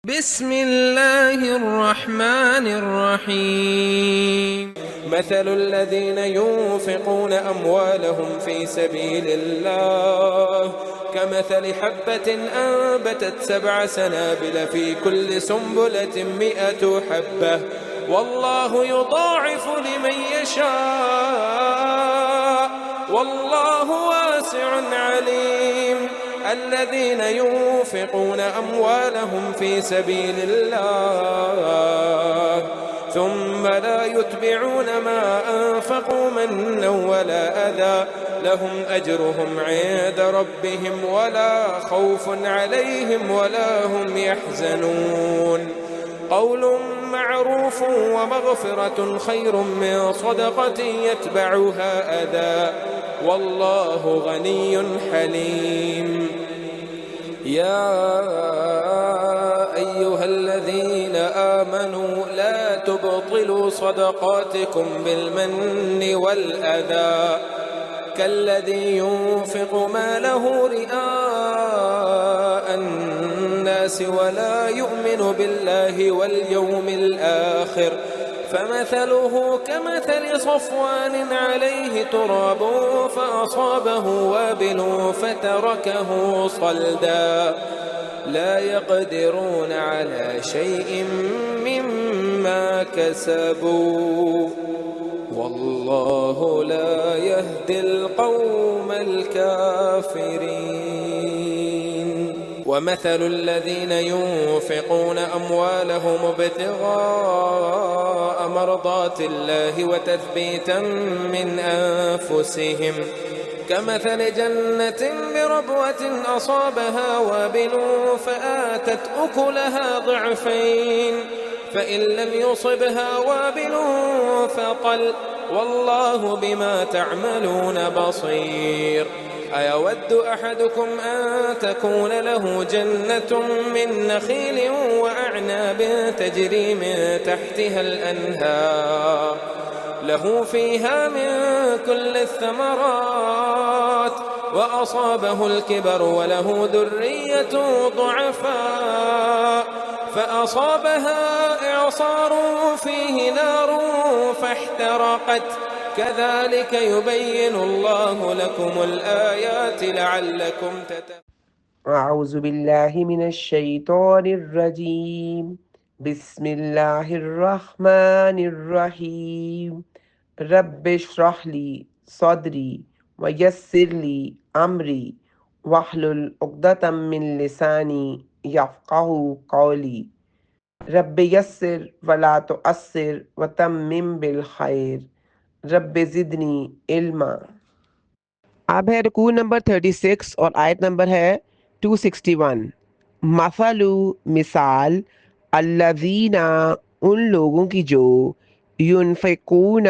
بسم الله الرحمن الرحيم. مثل الذين ينفقون أموالهم في سبيل الله كمثل حبة أنبتت 7 سنابل في كل سنبلة 100 حبة والله يضاعف لمن يشاء والله واسع عليم. الذين ينفقون أموالهم في سبيل الله ثم لا يتبعون ما أنفقوا منا ولا أذى لهم أجرهم عند ربهم ولا خوف عليهم ولا هم يحزنون. قول معروف ومغفرة خير من صدقة يتبعها أذى والله غني حليم. يا أيها الذين آمنوا لا تبطلوا صدقاتكم بالمن والأذى كالذي ينفق ماله رئاء الناس ولا يؤمن بالله واليوم الآخر فمثله كمثل صفوان عليه تراب فأصابه وابل فتركه صلدا لا يقدرون على شيء مما كسبوا والله لا يهدي القوم الكافرين. ومثل الذين ينفقون أموالهم ابتغاء مرضات الله وتثبيتا من أنفسهم كمثل جنة بربوة أصابها وابل فآتت أكلها ضعفين فإن لم يصبها وابل فطل والله بما تعملون بصير. أيود أحدكم أن تكون له جنة من نخيل وأعناب تجري من تحتها الأنهار له فيها من كل الثمرات وأصابه الكبر وله ذرية ضعفاء فأصابها إعصار فيه نار فاحترقت كذلك يبين الله لكم الآيات لعلكم تتقون. أعوذ بالله من الشيطان الرجيم. بسم الله الرحمن الرحيم. رب اشرح لي صدري ويسر لي أمري واحلل عقدة من لساني يفقهوا قولي. رب يسر ولا تؤثر وتمم بالخير. رب زدنی علما. اب ہے رکوع نمبر 36 اور آیت نمبر ہے 261. مثلو مثال الذین ان لوگوں کی جو ینفقون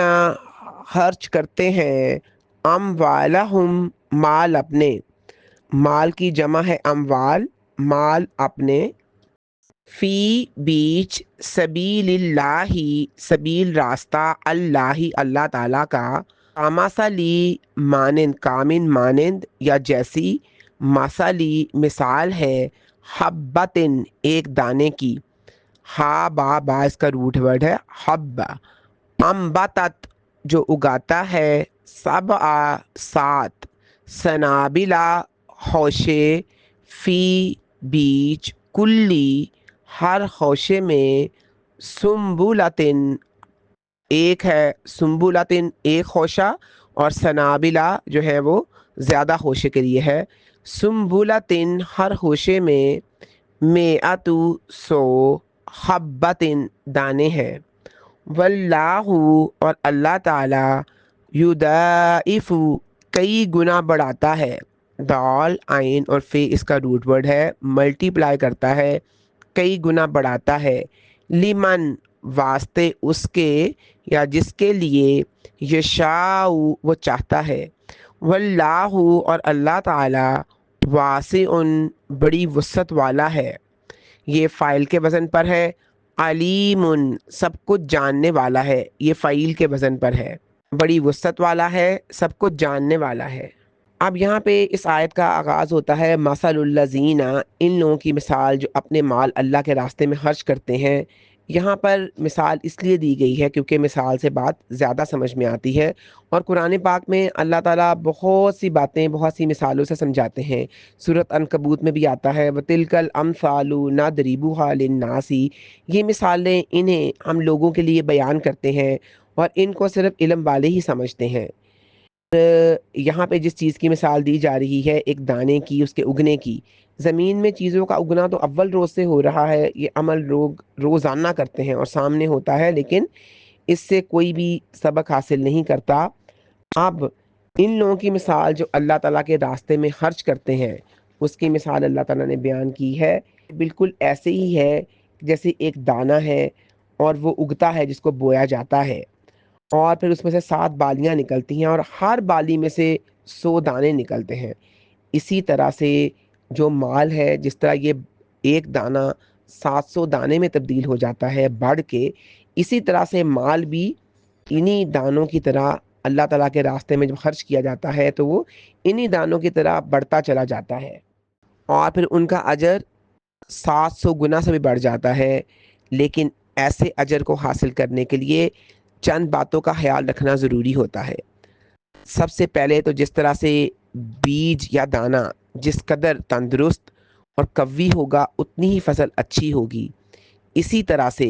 خرچ کرتے ہیں اموالہم مال اپنے. مال کی جمع ہے اموال، مال اپنے. فی بیچ سبیل اللہ سبیل راستہ اللہ اللہ تعالیٰ کا. کامثلی مانند کامن مانند یا جیسی. مثلی مثال ہے حبتن ایک دانے کی. ہا با با اس کا روٹ ورڈ ہے حب. انبتت جو اگاتا ہے 7 7 سنابلا خوشے فی بیچ کلی ہر خوشے میں سنبلتن ایک ہے سنبلتن ایک خوشہ اور سنابلہ جو ہے وہ زیادہ خوشے کے لیے ہے. سنبلتن ہر خوشے میں 100 حبتن دانے ہیں. واللہ اور اللہ تعالی یضاعف کئی گنا بڑھاتا ہے. دال عین اور فے اس کا روٹ ورڈ ہے ملٹی پلائی کرتا ہے کئی گنا بڑھاتا ہے. لمن واسطے اس کے یا جس کے لیے یشاء وہ چاہتا ہے. واللہ اور اللہ تعالی واسع بڑی وسعت والا ہے. یہ فاعل کے وزن پر ہے. علیم سب کچھ جاننے والا ہے. یہ فعیل کے وزن پر ہے. بڑی وسعت والا ہے، سب کچھ جاننے والا ہے. اب یہاں پہ اس آیت کا آغاز ہوتا ہے مثل الذین، ان لوگوں کی مثال جو اپنے مال اللہ کے راستے میں خرچ کرتے ہیں۔ یہاں پر مثال اس لیے دی گئی ہے کیونکہ مثال سے بات زیادہ سمجھ میں آتی ہے، اور قرآن پاک میں اللہ تعالیٰ بہت سی باتیں بہت سی مثالوں سے سمجھاتے ہیں۔ سورۃ عنکبوت میں بھی آتا ہے وَتِلْكَ الْأَمْثَالُ نَضْرِبُهَا لِلنَّاسِ، یہ مثالیں انہیں ہم لوگوں کے لیے بیان کرتے ہیں اور ان کو صرف علم والے ہی سمجھتے ہیں۔ یہاں پہ جس چیز کی مثال دی جا رہی ہے ایک دانے کی، اس کے اگنے کی، زمین میں چیزوں کا اگنا تو اول روز سے ہو رہا ہے، یہ عمل لوگ روزانہ کرتے ہیں اور سامنے ہوتا ہے، لیکن اس سے کوئی بھی سبق حاصل نہیں کرتا۔ اب ان لوگوں کی مثال جو اللہ تعالیٰ کے راستے میں خرچ کرتے ہیں، اس کی مثال اللہ تعالیٰ نے بیان کی ہے، بالکل ایسے ہی ہے جیسے ایک دانہ ہے اور وہ اگتا ہے جس کو بویا جاتا ہے، اور پھر اس میں سے 7 بالیاں نکلتی ہیں اور ہر بالی میں سے 100 دانے نکلتے ہیں۔ اسی طرح سے جو مال ہے، جس طرح یہ ایک دانہ 700 دانے میں تبدیل ہو جاتا ہے بڑھ کے، اسی طرح سے مال بھی انہی دانوں کی طرح اللہ تعالیٰ کے راستے میں جب خرچ کیا جاتا ہے تو وہ انہی دانوں کی طرح بڑھتا چلا جاتا ہے، اور پھر ان کا اجر 700 گنا سے بھی بڑھ جاتا ہے۔ لیکن ایسے اجر کو حاصل کرنے کے لیے چند باتوں کا خیال رکھنا ضروری ہوتا ہے۔ سب سے پہلے تو جس طرح سے بیج یا دانہ جس قدر تندرست اور قوی ہوگا اتنی ہی فصل اچھی ہوگی، اسی طرح سے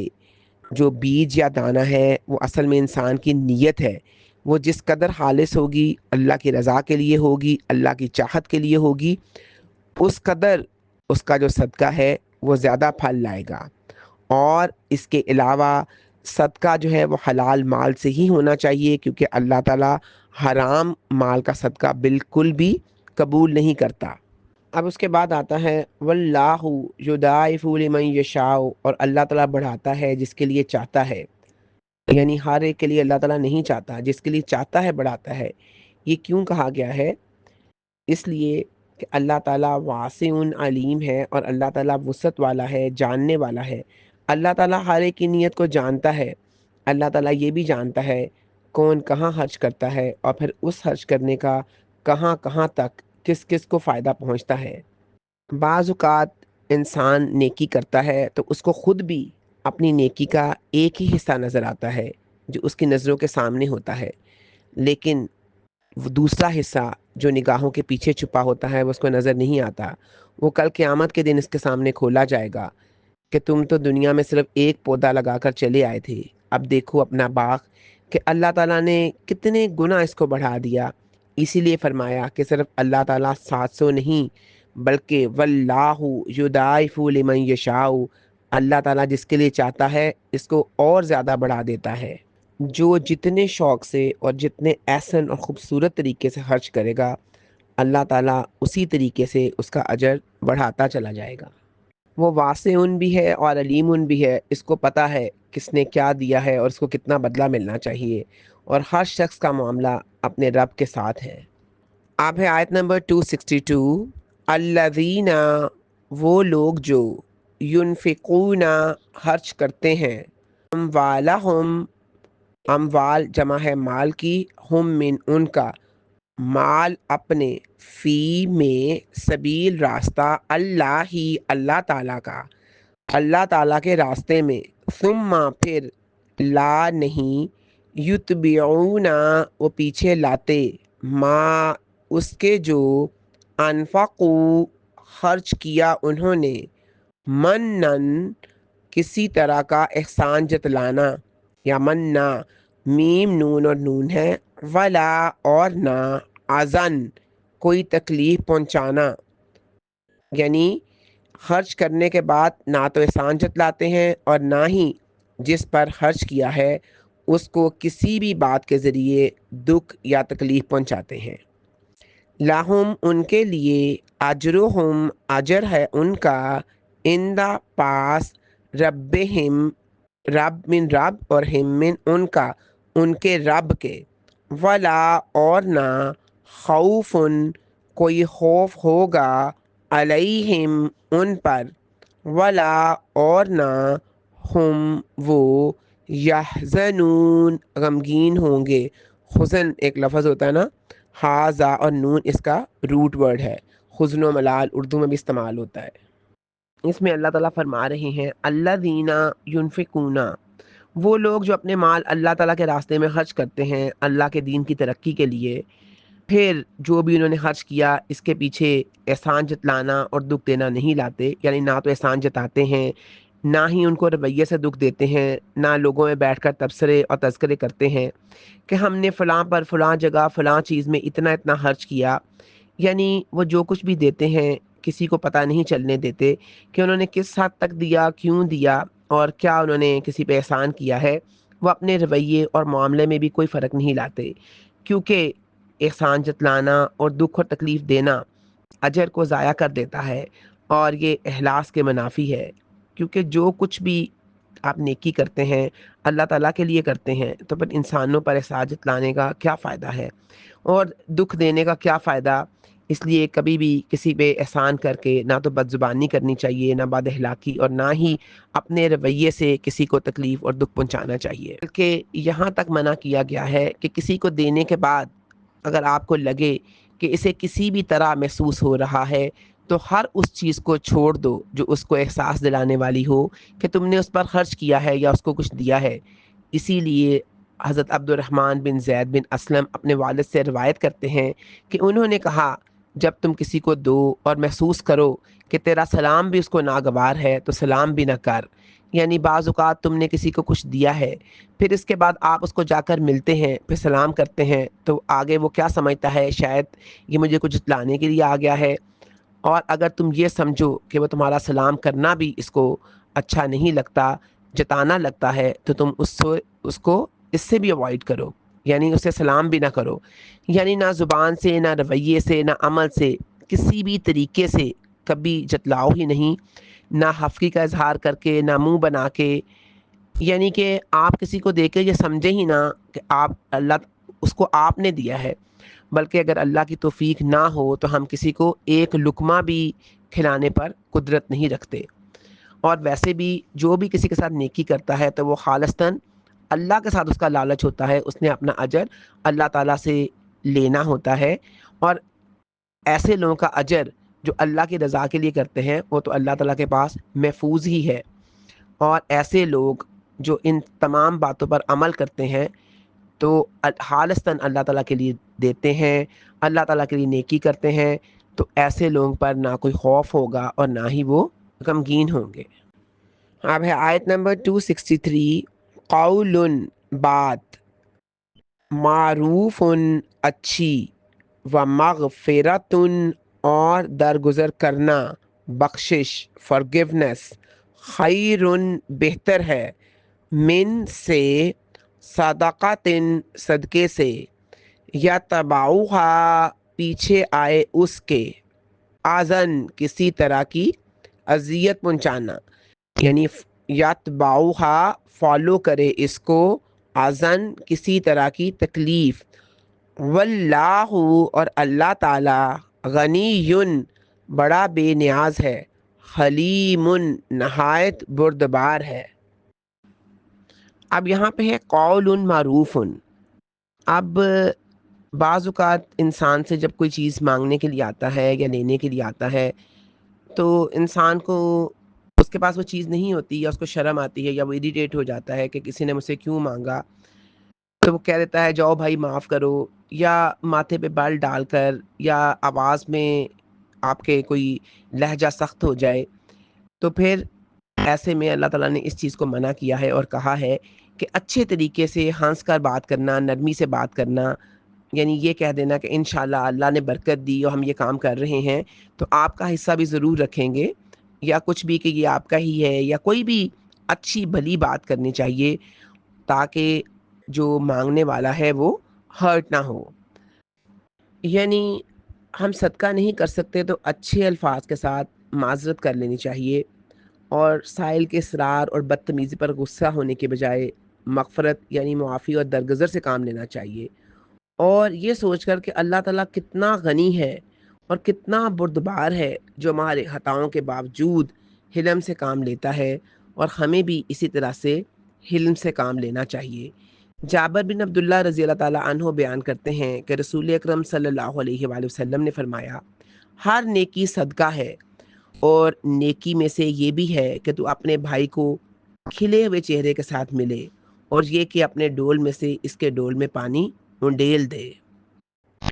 جو بیج یا دانہ ہے وہ اصل میں انسان کی نیت ہے، وہ جس قدر خالص ہوگی، اللہ کی رضا کے لیے ہوگی، اللہ کی چاہت کے لیے ہوگی، اس قدر اس کا جو صدقہ ہے وہ زیادہ پھل لائے گا۔ اور اس کے علاوہ صدقہ جو ہے وہ حلال مال سے ہی ہونا چاہیے، کیونکہ اللہ تعالیٰ حرام مال کا صدقہ بالکل بھی قبول نہیں کرتا۔ اب اس کے بعد آتا ہے واللہ یضاعف لمن یشاء، اور اللہ تعالیٰ بڑھاتا ہے جس کے لیے چاہتا ہے، یعنی ہر ایک کے لیے اللہ تعالیٰ نہیں چاہتا، جس کے لیے چاہتا ہے بڑھاتا ہے۔ یہ کیوں کہا گیا ہے؟ اس لیے کہ اللہ تعالیٰ واسع علیم ہے اور اللہ تعالیٰ وسعت والا ہے، جاننے والا ہے۔ اللہ تعالیٰ ہر ایک کی نیت کو جانتا ہے۔ اللہ تعالیٰ یہ بھی جانتا ہے کون کہاں خرچ کرتا ہے، اور پھر اس خرچ کرنے کا کہاں کہاں تک کس کس کو فائدہ پہنچتا ہے۔ بعض اوقات انسان نیکی کرتا ہے تو اس کو خود بھی اپنی نیکی کا ایک ہی حصہ نظر آتا ہے جو اس کی نظروں کے سامنے ہوتا ہے، لیکن وہ دوسرا حصہ جو نگاہوں کے پیچھے چھپا ہوتا ہے وہ اس کو نظر نہیں آتا۔ وہ کل قیامت کے دن اس کے سامنے کھولا جائے گا کہ تم تو دنیا میں صرف ایک پودا لگا کر چلے آئے تھے، اب دیکھو اپنا باغ کہ اللہ تعالیٰ نے کتنے گنا اس کو بڑھا دیا۔ اسی لیے فرمایا کہ صرف اللہ تعالیٰ 700 نہیں بلکہ واللہ یضاعف لمن یشاء، اللہ تعالیٰ جس کے لیے چاہتا ہے اس کو اور زیادہ بڑھا دیتا ہے۔ جو جتنے شوق سے اور جتنے احسن اور خوبصورت طریقے سے خرچ کرے گا، اللہ تعالیٰ اسی طریقے سے اس کا اجر بڑھاتا چلا جائے گا۔ وہ واسع بھی ہے اور علیم بھی ہے، اس کو پتہ ہے کس نے کیا دیا ہے اور اس کو کتنا بدلہ ملنا چاہیے، اور ہر شخص کا معاملہ اپنے رب کے ساتھ ہے۔ اب ہے آیت نمبر 262، الذین، وہ لوگ جو ینفقون خرچ کرتے ہیں، اموالہم، اموال جمع ہے مال کی، ہم من ان کا، مال اپنے، فی میں، سبیل راستہ، اللہ ہی اللہ تعالیٰ کا، اللہ تعالیٰ کے راستے میں، ثم پھر، لا نہیں، یتبعون وہ پیچھے لاتے، ما اس کے جو، انفقو خرچ کیا انہوں نے، منن کسی طرح کا احسان جتلانا، یا مننا، میم نون اور نون ہے، ولا اور نہ، اذن کوئی تکلیف پہنچانا، یعنی خرچ کرنے کے بعد نہ تو احسان جتلاتے ہیں اور نہ ہی جس پر خرچ کیا ہے اس کو کسی بھی بات کے ذریعے دکھ یا تکلیف پہنچاتے ہیں۔ لہم ان کے لیے، اجرہم اجر ہے ان کا، اندہ پاس، ربہم رب من رب، اور ہم من ان کا ان کے رب کے، ولا اور نہ، خوف کوئی خوف ہوگا، علیہم ان پر، ولا اور نہ، ہم وہ، یحزنون غمگین ہوں گے۔ حزن ایک لفظ ہوتا ہے نا، حاضا اور نون اس کا روٹ ورڈ ہے، حزن و ملال اردو میں بھی استعمال ہوتا ہے۔ اس میں اللہ تعالیٰ فرما رہے ہیں الذین ینفقون، وہ لوگ جو اپنے مال اللہ تعالیٰ کے راستے میں خرچ کرتے ہیں اللہ کے دین کی ترقی کے لیے، پھر جو بھی انہوں نے خرچ کیا اس کے پیچھے احسان جتلانا اور دکھ دینا نہیں لاتے، یعنی نہ تو احسان جتاتے ہیں نہ ہی ان کو رویے سے دکھ دیتے ہیں، نہ لوگوں میں بیٹھ کر تبصرے اور تذکرے کرتے ہیں کہ ہم نے فلاں پر فلاں جگہ فلاں چیز میں اتنا اتنا خرچ کیا، یعنی وہ جو کچھ بھی دیتے ہیں کسی کو پتہ نہیں چلنے دیتے کہ انہوں نے کس حد تک دیا، کیوں دیا اور کیا انہوں نے کسی پہ احسان کیا ہے۔ وہ اپنے رویے اور معاملے میں بھی کوئی فرق نہیں لاتے، کیونکہ احسان جتلانا اور دکھ اور تکلیف دینا اجر کو ضائع کر دیتا ہے اور یہ اخلاص کے منافی ہے، کیونکہ جو کچھ بھی آپ نیکی کرتے ہیں اللہ تعالیٰ کے لیے کرتے ہیں تو پھر انسانوں پر احسان جتلانے کا کیا فائدہ ہے اور دکھ دینے کا کیا فائدہ۔ اس لیے کبھی بھی کسی پہ احسان کر کے نہ تو بد زبانی کرنی چاہیے، نہ بد اخلاقی، اور نہ ہی اپنے رویے سے کسی کو تکلیف اور دکھ پہنچانا چاہیے۔ بلکہ یہاں تک منع کیا گیا ہے کہ کسی کو دینے کے بعد اگر آپ کو لگے کہ اسے کسی بھی طرح محسوس ہو رہا ہے تو ہر اس چیز کو چھوڑ دو جو اس کو احساس دلانے والی ہو کہ تم نے اس پر خرچ کیا ہے یا اس کو کچھ دیا ہے۔ اسی لیے حضرت عبد الرحمن بن زید بن اسلم اپنے والد سے روایت کرتے ہیں کہ انہوں نے کہا جب تم کسی کو دو اور محسوس کرو کہ تیرا سلام بھی اس کو ناگوار ہے تو سلام بھی نہ کر، یعنی بعض اوقات تم نے کسی کو کچھ دیا ہے پھر اس کے بعد آپ اس کو جا کر ملتے ہیں پھر سلام کرتے ہیں تو آگے وہ کیا سمجھتا ہے، شاید یہ مجھے کچھ جتلانے کے لیے آ گیا ہے، اور اگر تم یہ سمجھو کہ وہ تمہارا سلام کرنا بھی اس کو اچھا نہیں لگتا، جتانا لگتا ہے، تو تم اس کو اس سے بھی اوائڈ کرو، یعنی اسے سلام بھی نہ کرو، یعنی نہ زبان سے، نہ رویے سے، نہ عمل سے، کسی بھی طریقے سے کبھی جتلاؤ ہی نہیں، نہ حفقی کا اظہار کر کے، نہ منہ بنا کے، یعنی کہ آپ کسی کو دے کے یہ سمجھے ہی نہ کہ آپ اللہ اس کو آپ نے دیا ہے، بلکہ اگر اللہ کی توفیق نہ ہو تو ہم کسی کو ایک لقمہ بھی کھلانے پر قدرت نہیں رکھتے۔ اور ویسے بھی جو بھی کسی کے ساتھ نیکی کرتا ہے تو وہ خالصتاً اللہ کے ساتھ اس کا لالچ ہوتا ہے، اس نے اپنا اجر اللہ تعالیٰ سے لینا ہوتا ہے، اور ایسے لوگوں کا اجر جو اللہ کی رضا کے لیے کرتے ہیں وہ تو اللہ تعالیٰ کے پاس محفوظ ہی ہے، اور ایسے لوگ جو ان تمام باتوں پر عمل کرتے ہیں تو خالصتاً اللہ تعالیٰ کے لیے دیتے ہیں، اللہ تعالیٰ کے لیے نیکی کرتے ہیں، تو ایسے لوگوں پر نہ کوئی خوف ہوگا اور نہ ہی وہ غمگین ہوں گے۔ اب ہے آیت نمبر 263، قول بات، معروف اچھی، و مغفرت اور درگزر کرنا، بخشش، forgiveness، خیر بہتر ہے، من سے، صدقات صدقے سے، یا تباؤہا پیچھے آئے اس کے، آزن کسی طرح کی اذیت پہنچانا، یعنی یتبعوہا فالو کرے اس کو، آزن کسی طرح کی تکلیف، واللہ اور اللہ تعالی، غنی بڑا بے نیاز ہے، حلیم نہایت بردبار ہے۔ اب یہاں پہ ہے قول معروف۔ اب بعض اوقات انسان سے جب کوئی چیز مانگنے کے لیے آتا ہے یا لینے کے لیے آتا ہے تو انسان کو اس کے پاس وہ چیز نہیں ہوتی، یا اس کو شرم آتی ہے، یا وہ اریٹیٹ ہو جاتا ہے کہ کسی نے مجھ سے کیوں مانگا، تو وہ کہہ دیتا ہے جاؤ بھائی معاف کرو، یا ماتھے پہ بال ڈال کر، یا آواز میں آپ کے کوئی لہجہ سخت ہو جائے، تو پھر ایسے میں اللہ تعالیٰ نے اس چیز کو منع کیا ہے اور کہا ہے کہ اچھے طریقے سے ہنس کر بات کرنا، نرمی سے بات کرنا، یعنی یہ کہہ دینا کہ انشاءاللہ اللہ نے برکت دی اور ہم یہ کام کر رہے ہیں تو آپ کا حصہ بھی ضرور رکھیں گے، یا کچھ بھی کہ یہ آپ کا ہی ہے، یا کوئی بھی اچھی بھلی بات کرنی چاہیے تاکہ جو مانگنے والا ہے وہ ہرٹ نہ ہو۔ یعنی ہم صدقہ نہیں کر سکتے تو اچھے الفاظ کے ساتھ معذرت کر لینی چاہیے، اور سائل کے اصرار اور بدتمیزی پر غصہ ہونے کے بجائے مغفرت یعنی معافی اور درگزر سے کام لینا چاہیے، اور یہ سوچ کر کہ اللہ تعالیٰ کتنا غنی ہے اور کتنا بردبار ہے جو ہمارے خطاؤں کے باوجود حلم سے کام لیتا ہے، اور ہمیں بھی اسی طرح سے حلم سے کام لینا چاہیے۔ جابر بن عبداللہ رضی اللہ تعالیٰ عنہ بیان کرتے ہیں کہ رسول اکرم صلی اللہ علیہ وآلہ وسلم نے فرمایا، ہر نیکی صدقہ ہے، اور نیکی میں سے یہ بھی ہے کہ تو اپنے بھائی کو کھلے ہوئے چہرے کے ساتھ ملے، اور یہ کہ اپنے ڈول میں سے اس کے ڈول میں پانی انڈیل دے۔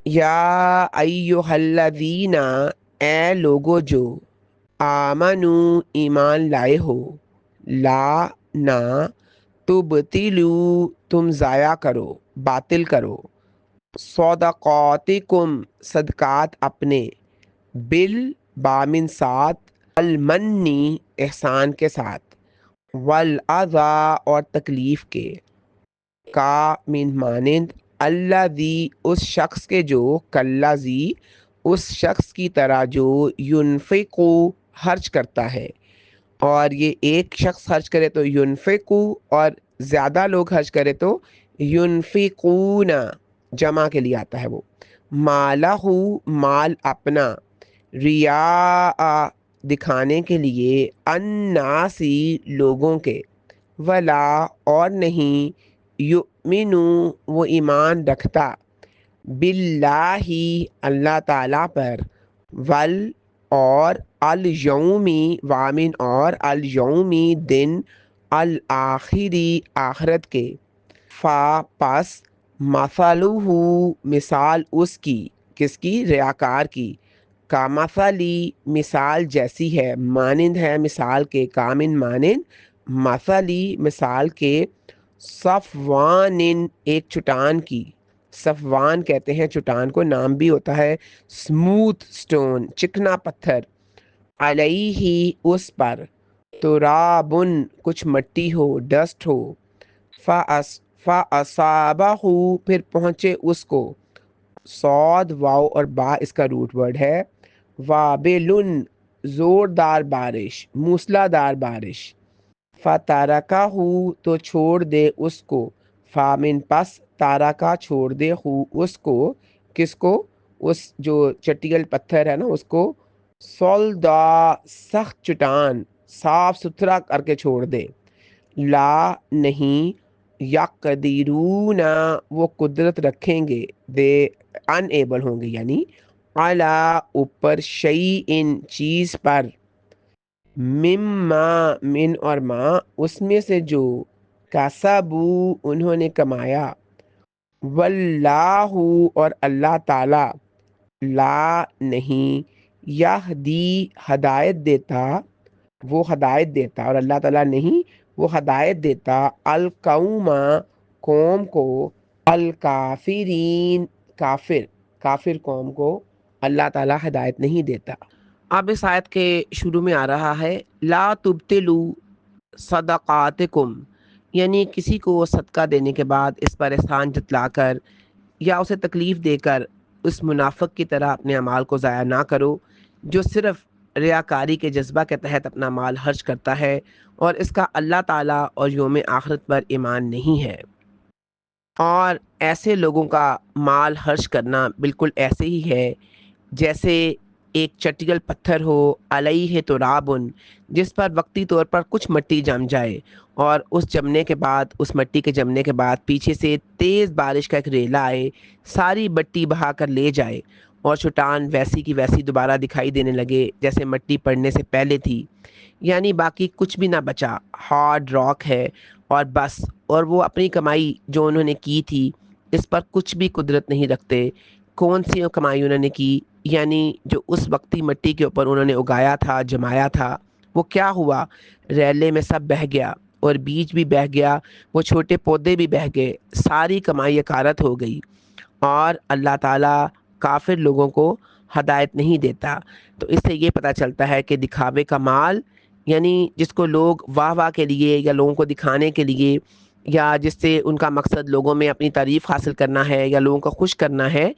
یا ایہا الذین، اے لوگو جو آمنو ایمان لائے ہو، لا نہ، تبتلو تم ضائع کرو، باطل کرو، صدقاتکم صدقات اپنے، بال بامن ساتھ، المنی احسان کے ساتھ، والاذا اور تکلیف کے، کا من مانند، الذی اس شخص کے جو، کالذی اس شخص کی طرح جو، ینفقو خرچ کرتا ہے، اور یہ ایک شخص خرچ کرے تو ینفقو، اور زیادہ لوگ خرچ کرے تو ینفقون، جمع کے لیے آتا ہے وہ، مالہ مال اپنا، ریا دکھانے کے لیے، الناسی لوگوں کے، ولا اور نہیں، یؤمنو وہ ایمان رکھتا، باللہ اللہ تعالیٰ پر، ول اور، الیومی وامن اور، الیومی دن، الآخری آخرت کے، فا پس، مثلہ مثال اس کی، کس کی، ریاکار کی، کا مثلی مثال جیسی ہے، مانند ہے مثال کے، کامن مانند، مثلی مثال کے، صفوان ایک چٹان کی، صفوان کہتے ہیں چٹان کو، نام بھی ہوتا ہے سموتھ سٹون، چکنا پتھر، علیہ اس پر، ترابن کچھ مٹی ہو، ڈسٹ ہو، فاصابہ پھر پہنچے اس کو، صاد واو اور با اس کا روٹ ورڈ ہے، وابلن زوردار بارش، موسلادھار بارش، فتارکہ تو چھوڑ دے اس کو، فامن پس، تارکہ چھوڑ دے اس کو، کس کو، اس جو چٹیل پتھر ہے نا اس کو، سولدا سخت چٹان، صاف ستھرا کر کے چھوڑ دے، لا نہیں، یقدرون وہ قدرت رکھیں گے، دے انیبل ہوں گے، یعنی علی اوپر، شیئن چیز پر، مما من اور ما اس میں سے جو، کسبو انہوں نے کمایا، واللہ اور اللہ تعالی، لا نہیں، یہدی ہدایت دیتا، وہ ہدایت دیتا، اور اللہ تعالیٰ نہیں وہ ہدایت دیتا، القوم قوم کو، الکافرین کافر قوم کو اللہ تعالیٰ ہدایت نہیں دیتا۔ اب اس آیت کے شروع میں آ رہا ہے، لا تبتلو صدقاتکم، یعنی کسی کو صدقہ دینے کے بعد اس پر احسان جتلا کر یا اسے تکلیف دے کر اس منافق کی طرح اپنے اعمال کو ضائع نہ کرو، جو صرف ریاکاری کے جذبہ کے تحت اپنا مال خرچ کرتا ہے اور اس کا اللہ تعالیٰ اور یوم آخرت پر ایمان نہیں ہے۔ اور ایسے لوگوں کا مال خرچ کرنا بالکل ایسے ہی ہے جیسے ایک چٹیل پتھر ہو، علیہ ترابن، جس پر وقتی طور پر کچھ مٹی جم جائے، اور اس جمنے کے بعد، اس مٹی کے جمنے کے بعد پیچھے سے تیز بارش کا ایک ریلا آئے، ساری مٹی بہا کر لے جائے، اور چٹان ویسی کی ویسی دوبارہ دکھائی دینے لگے جیسے مٹی پڑنے سے پہلے تھی، یعنی باقی کچھ بھی نہ بچا، ہارڈ راک ہے، اور بس، اور وہ اپنی کمائی جو انہوں نے کی تھی اس پر کچھ بھی قدرت نہیں رکھتے۔ کون سی کمائی انہوں نے کی، یعنی جو اس وقتی مٹی کے اوپر انہوں نے اگایا تھا، جمایا تھا، وہ کیا ہوا، ریلے میں سب بہہ گیا، اور بیج بھی بہہ گیا، وہ چھوٹے پودے بھی بہہ گئے، ساری کمائی غارت ہو گئی، اور اللہ تعالیٰ کافر لوگوں کو ہدایت نہیں دیتا۔ تو اس سے یہ پتہ چلتا ہے کہ دکھاوے کا مال، یعنی جس کو لوگ واہ واہ کے لیے یا لوگوں کو دکھانے کے لیے، یا جس سے ان کا مقصد لوگوں میں اپنی تعریف حاصل کرنا ہے یا لوگوں کو خوش کرنا ہے،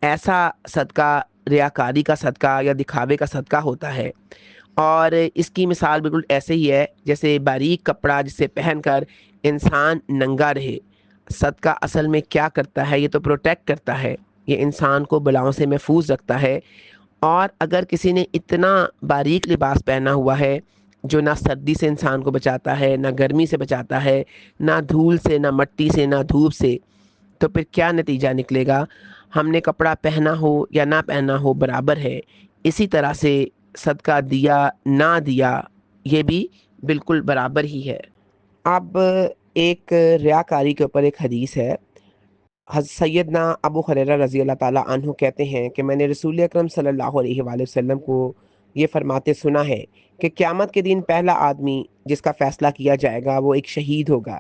ایسا صدقہ ریاکاری کا صدقہ یا دکھاوے کا صدقہ ہوتا ہے۔ اور اس کی مثال بالکل ایسے ہی ہے جیسے باریک کپڑا جسے پہن کر انسان ننگا رہے۔ صدقہ اصل میں کیا کرتا ہے، یہ تو پروٹیکٹ کرتا ہے، یہ انسان کو بلاؤں سے محفوظ رکھتا ہے۔ اور اگر کسی نے اتنا باریک لباس پہنا ہوا ہے، جو نہ سردی سے انسان کو بچاتا ہے، نہ گرمی سے بچاتا ہے، نہ دھول سے، نہ مٹی سے، نہ دھوپ سے، تو پھر کیا نتیجہ نکلے گا؟ ہم نے کپڑا پہنا ہو یا نہ پہنا ہو برابر ہے۔ اسی طرح سے صدقہ دیا نہ دیا یہ بھی بالکل برابر ہی ہے۔ اب ایک ریاکاری کے اوپر ایک حدیث ہے۔ سیدنا ابو ہریرہ رضی اللہ تعالیٰ عنہ کہتے ہیں کہ میں نے رسول اکرم صلی اللہ علیہ وآلہ وسلم کو یہ فرماتے سنا ہے کہ قیامت کے دن پہلا آدمی جس کا فیصلہ کیا جائے گا وہ ایک شہید ہوگا۔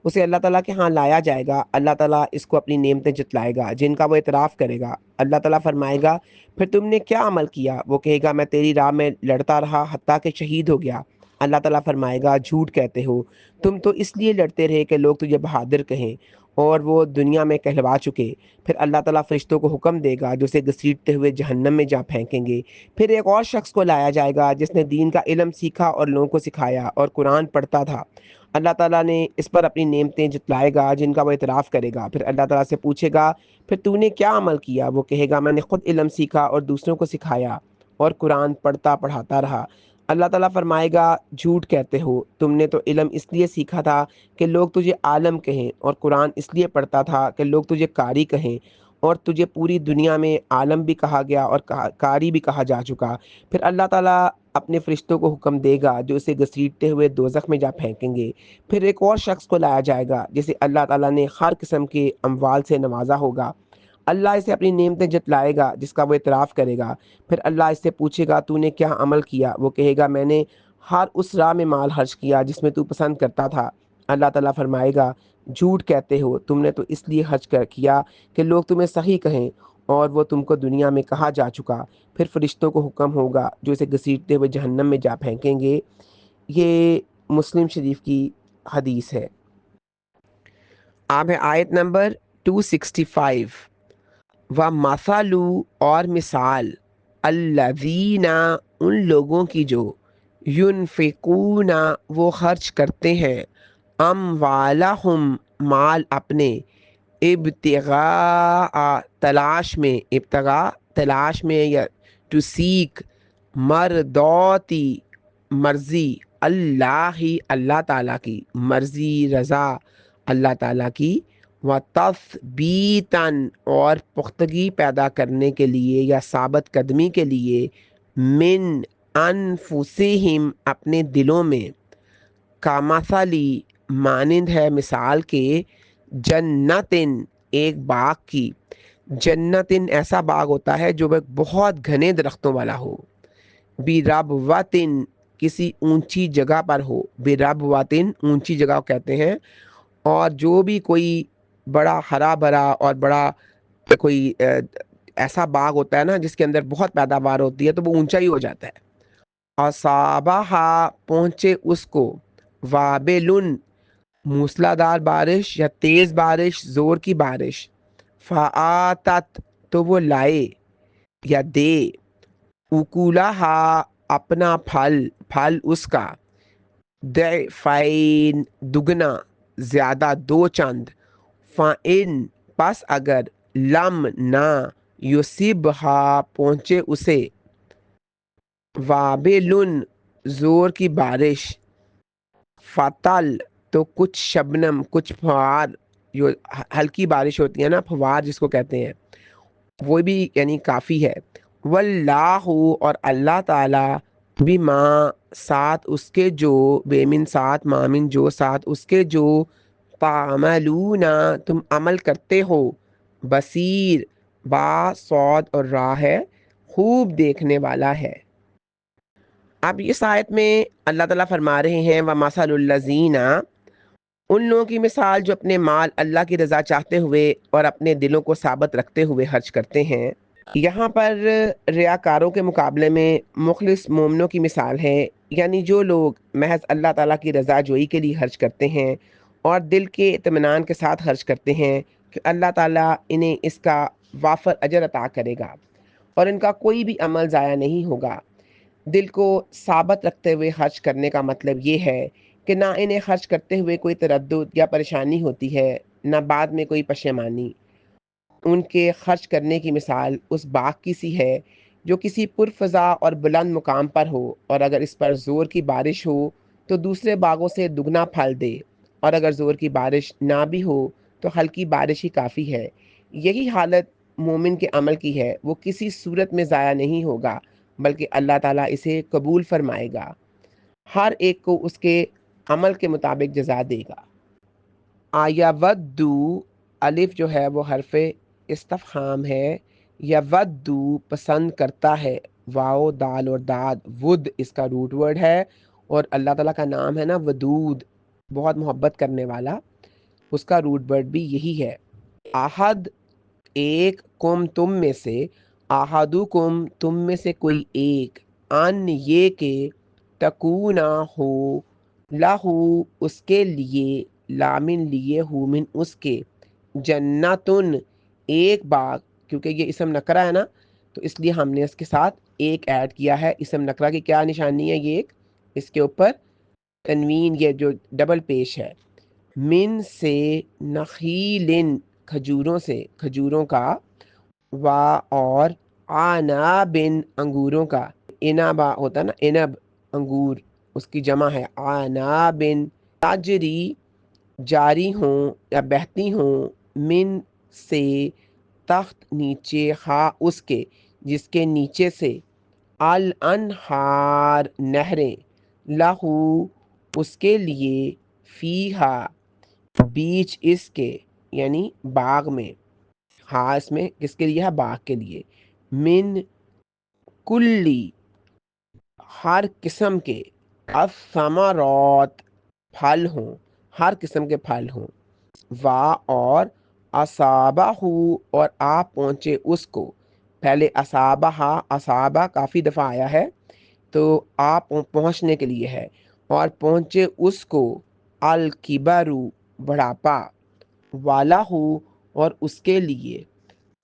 اسے اللہ تعالیٰ کے ہاں لایا جائے گا، اللہ تعالیٰ اس کو اپنی نعمتیں جتلائے گا جن کا وہ اعتراف کرے گا۔ اللہ تعالیٰ فرمائے گا پھر تم نے کیا عمل کیا؟ وہ کہے گا میں تیری راہ میں لڑتا رہا حتیٰ کہ شہید ہو گیا۔ اللہ تعالیٰ فرمائے گا جھوٹ کہتے ہو، تم تو اس لیے لڑتے رہے کہ لوگ تجھے بہادر کہیں، اور وہ دنیا میں کہلوا چکے۔ پھر اللہ تعالیٰ فرشتوں کو حکم دے گا جو اسے گھسیٹتے ہوئے جہنم میں جا پھینکیں گے۔ پھر ایک اور شخص کو لایا جائے گا جس نے دین کا علم سیکھا اور لوگوں کو سکھایا اور قرآن پڑھتا تھا۔ اللہ تعالیٰ نے اس پر اپنی نعمتیں جتلائے گا جن کا وہ اعتراف کرے گا۔ پھر اللہ تعالیٰ سے پوچھے گا پھر تو نے کیا عمل کیا؟ وہ کہے گا میں نے خود علم سیکھا اور دوسروں کو سکھایا اور قرآن پڑھتا پڑھاتا رہا۔ اللہ تعالیٰ فرمائے گا جھوٹ کہتے ہو، تم نے تو علم اس لیے سیکھا تھا کہ لوگ تجھے عالم کہیں، اور قرآن اس لیے پڑھتا تھا کہ لوگ تجھے قاری کہیں، اور تجھے پوری دنیا میں عالم بھی کہا گیا اور قاری بھی کہا جا چکا۔ پھر اللہ تعالیٰ اپنے فرشتوں کو حکم دے گا جو اسے گھسیٹتے ہوئے دوزخ میں جا پھینکیں گے۔ پھر ایک اور شخص کو لایا جائے گا جسے اللہ تعالیٰ نے ہر قسم کے اموال سے نوازا ہوگا۔ اللہ اسے اپنی نعمتیں جتلائے گا جس کا وہ اعتراف کرے گا۔ پھر اللہ اس سے پوچھے گا تو نے کیا عمل کیا؟ وہ کہے گا میں نے ہر اس راہ میں مال خرچ کیا جس میں تو پسند کرتا تھا۔ اللہ تعالیٰ فرمائے گا جھوٹ کہتے ہو، تم نے تو اس لیے خرچ کیا کہ لوگ تمہیں صحیح کہیں، اور وہ تم کو دنیا میں کہا جا چکا۔ پھر فرشتوں کو حکم ہوگا جو اسے گھسیٹتے ہوئے جہنم میں جا پھینکیں گے۔ یہ مسلم شریف کی حدیث ہے۔ اب ہے آیت نمبر 265۔ وَمَثَلُ اور مثال الَّذِينَ ان لوگوں کی جو يُنفِقُونَ وہ خرچ کرتے ہیں اموالہم مال اپنے ابتغاء تلاش میں، ابتغاء تلاش میں یا ٹو سیک مرضاتی مرضی اللہ اللہ تعالیٰ کی مرضی رضا اللہ تعالیٰ کی، وَتَثْبِيتًا اور پختگی پیدا کرنے کے لیے یا ثابت قدمی کے لیے من انفسہم اپنے دلوں میں، کامثلی مانند ہے مثال کے جنتن ایک باغ کی۔ جنتن ایسا باغ ہوتا ہے جو بہت گھنے درختوں والا ہو، بربوتن کسی اونچی جگہ پر ہو، بربوتن اونچی جگہ کہتے ہیں، اور جو بھی کوئی بڑا ہرا بھرا اور بڑا کوئی ایسا باغ ہوتا ہے نا جس کے اندر بہت پیداوار ہوتی ہے تو وہ اونچا ہی ہو جاتا ہے۔ اصابہا پہنچے اس کو، وابلن موسلادھار بارش یا تیز بارش، زور کی بارش، فآتت تو وہ لائے یا دے، اکولہا اپنا پھل، پھل اس کا، ضعفین دگنا زیادہ دو چند، فإن پس اگر لم نہ یصبھا پہنچے اسے، وابلن زور کی بارش، فتل تو کچھ شبنم کچھ فوار، جو ہلکی بارش ہوتی ہے نا فوار جس کو کہتے ہیں، وہ بھی یعنی کافی ہے۔ واللہ اور اللہ تعالیٰ بما ساتھ اس کے جو، بے من ساتھ مامن جو ساتھ اس کے جو، تعملون تم عمل کرتے ہو، بصیر با صاد اور راہ ہے، خوب دیکھنے والا ہے۔ اب اس آیت میں اللہ تعالیٰ فرما رہے ہیں وَمَثَلُ الَّذِينَ ان لوگوں کی مثال جو اپنے مال اللہ کی رضا چاہتے ہوئے اور اپنے دلوں کو ثابت رکھتے ہوئے خرچ کرتے ہیں۔ یہاں پر ریاکاروں کے مقابلے میں مخلص مومنوں کی مثال ہے، یعنی جو لوگ محض اللہ تعالیٰ کی رضا جوئی کے لیے خرچ کرتے ہیں اور دل کے اطمینان کے ساتھ خرچ کرتے ہیں کہ اللہ تعالیٰ انہیں اس کا وافر اجر عطا کرے گا اور ان کا کوئی بھی عمل ضائع نہیں ہوگا۔ دل کو ثابت رکھتے ہوئے خرچ کرنے کا مطلب یہ ہے کہ نہ انہیں خرچ کرتے ہوئے کوئی تردد یا پریشانی ہوتی ہے، نہ بعد میں کوئی پشیمانی۔ ان کے خرچ کرنے کی مثال اس باغ کی سی ہے جو کسی پرفضا اور بلند مقام پر ہو، اور اگر اس پر زور کی بارش ہو تو دوسرے باغوں سے دگنا پھل دے، اور اگر زور کی بارش نہ بھی ہو تو ہلکی بارش ہی کافی ہے۔ یہی حالت مومن کے عمل کی ہے، وہ کسی صورت میں ضائع نہیں ہوگا بلکہ اللہ تعالیٰ اسے قبول فرمائے گا، ہر ایک کو اس کے عمل کے مطابق جزا دے گا۔ یودو، الف جو ہے وہ حرف استفہام ہے، یودو پسند کرتا ہے، واو دال اور داد، ود اس کا روٹ ورڈ ہے، اور اللہ تعالیٰ کا نام ہے نا ودود، بہت محبت کرنے والا، اس کا روٹ ورڈ بھی یہی ہے۔ احد، ایک، کم تم میں سے، احدکم تم میں سے کوئی ایک، ان یہ کہ تکونا ہو، لہو اس کے لیے، لامن لیے ہو، من اس کے، جنتن ایک باغ، کیونکہ یہ اسم نکرہ ہے نا تو اس لیے ہم نے اس کے ساتھ ایک ایڈ کیا ہے۔ اسم نکرہ کی کیا نشانی ہے؟ یہ ایک، اس کے اوپر تنوین، یہ جو ڈبل پیش ہے، من سے، نخیلن کھجوروں سے، کھجوروں کا، وا اور، عنابن انگوروں کا، انابا ہوتا نا انب انگور، اس کی جمع ہے عنابن، تجری جاری ہوں یا بہتی ہوں، من سے تحت نیچے، ہا اس کے جس کے نیچے سے، الانہار نہریں، لہو اس کے لیے، فیہا بیچ اس کے یعنی باغ میں، ہاں اس میں کس کے لیے ہے؟ باغ کے لیے، من کلی ہر قسم کے، الثمرات پھل ہوں، ہر قسم کے پھل ہوں، وا اور، اصابہ اور آ پہنچے اس کو، پہلے اصابہ، اصابہ کافی دفعہ آیا ہے تو آپ پہنچنے کے لیے ہے، اور پہنچے اس کو، الکبرو بڑھاپا، والا ہو اور اس کے لیے،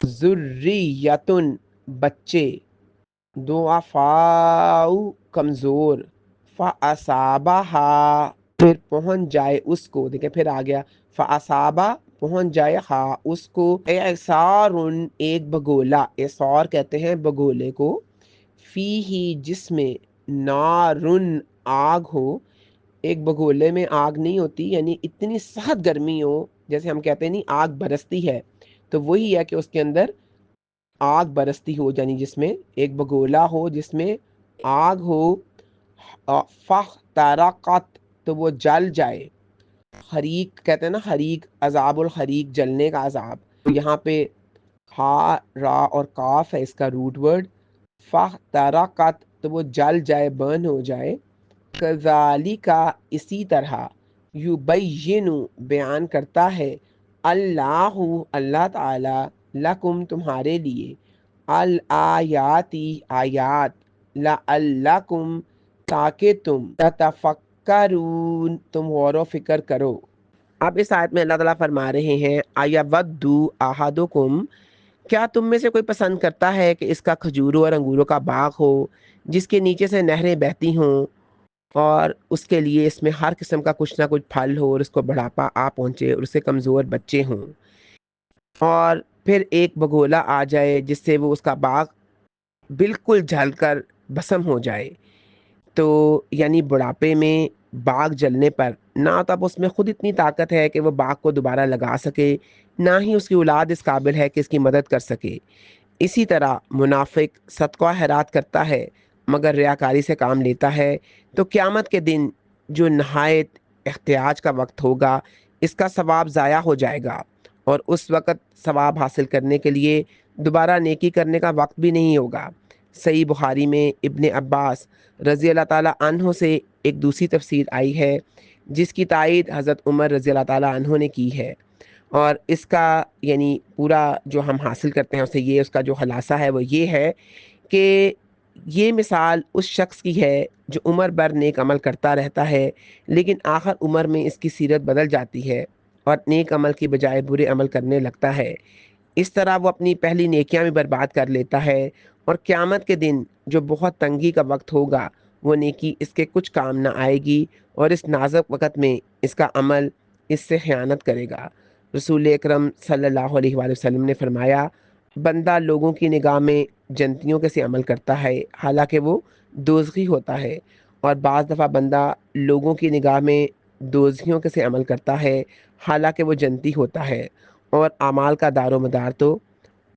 ذریتن بچے، ضعفاء کمزور، فاصابہا پھر پہنچ جائے اس کو، دیکھیں پھر آ گیا، فاصابہ پہنچ جائے، ہا اس کو، اعصار ایک بگولا، اعصار کہتے ہیں بگولے کو، فی ہی جس میں، نارن آگ ہو، ایک بگولے میں آگ نہیں ہوتی، یعنی اتنی سخت گرمی ہو، جیسے ہم کہتے ہیں نہیں آگ برستی ہے، تو وہی ہے کہ اس کے اندر آگ برستی ہو، یعنی جس میں ایک بگولا ہو جس میں آگ ہو، فاحترقت تو وہ جل جائے، حریق کہتے ہیں نا، حریق عذاب الحریق، جلنے کا عذاب، تو یہاں پہ ہا را اور کاف ہے اس کا روٹ ورڈ، فاحترقت تو وہ جل جائے، برن ہو جائے، کذالک اسی طرح، یبین بیان کرتا ہے، اللہ اللہ تعالی، لکم تمہارے لیے، الآیاتی آیات، لعلکم تاکہ تم، تتفکرون تم غور و فکر کرو۔ اب اس آیت میں اللہ تعالیٰ فرما رہے ہیں، ایودو احدکم، کیا تم میں سے کوئی پسند کرتا ہے کہ اس کا کھجوروں اور انگوروں کا باغ ہو جس کے نیچے سے نہریں بہتی ہوں، اور اس کے لیے اس میں ہر قسم کا کچھ نہ کچھ پھل ہو، اور اس کو بڑھاپا آ پہنچے، اور اسے کمزور بچے ہوں، اور پھر ایک بگولا آ جائے جس سے وہ اس کا باغ بالکل جل کر بسم ہو جائے، تو یعنی بڑھاپے میں باغ جلنے پر نہ تو اب اس میں خود اتنی طاقت ہے کہ وہ باغ کو دوبارہ لگا سکے، نہ ہی اس کی اولاد اس قابل ہے کہ اس کی مدد کر سکے۔ اسی طرح منافق صدقہ خیرات کرتا ہے مگر ریاکاری سے کام لیتا ہے، تو قیامت کے دن جو نہایت احتیاج کا وقت ہوگا، اس کا ثواب ضائع ہو جائے گا، اور اس وقت ثواب حاصل کرنے کے لیے دوبارہ نیکی کرنے کا وقت بھی نہیں ہوگا۔ صحیح بخاری میں ابن عباس رضی اللہ تعالیٰ عنہ سے ایک دوسری تفسیر آئی ہے جس کی تائید حضرت عمر رضی اللہ تعالیٰ عنہ نے کی ہے، اور اس کا یعنی پورا جو ہم حاصل کرتے ہیں اسے، یہ اس کا جو خلاصہ ہے وہ یہ ہے کہ یہ مثال اس شخص کی ہے جو عمر بھر نیک عمل کرتا رہتا ہے، لیکن آخر عمر میں اس کی سیرت بدل جاتی ہے اور نیک عمل کی بجائے برے عمل کرنے لگتا ہے۔ اس طرح وہ اپنی پہلی نیکیاں بھی برباد کر لیتا ہے، اور قیامت کے دن جو بہت تنگی کا وقت ہوگا، وہ نیکی اس کے کچھ کام نہ آئے گی، اور اس نازک وقت میں اس کا عمل اس سے خیانت کرے گا۔ رسول اکرم صلی اللہ علیہ وآلہ وسلم نے فرمایا، بندہ لوگوں کی نگاہ میں جنتیوں کے سے عمل کرتا ہے حالانکہ وہ دوزخی ہوتا ہے، اور بعض دفعہ بندہ لوگوں کی نگاہ میں دوزخیوں کے سے عمل کرتا ہے حالانکہ وہ جنتی ہوتا ہے، اور اعمال کا دار و مدار تو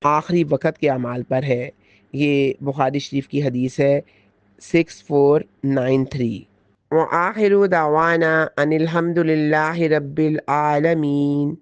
آخری وقت کے اعمال پر ہے۔ یہ بخاری شریف کی حدیث ہے 6493۔ وآخر دعوانا ان الحمد للہ رب العالمین۔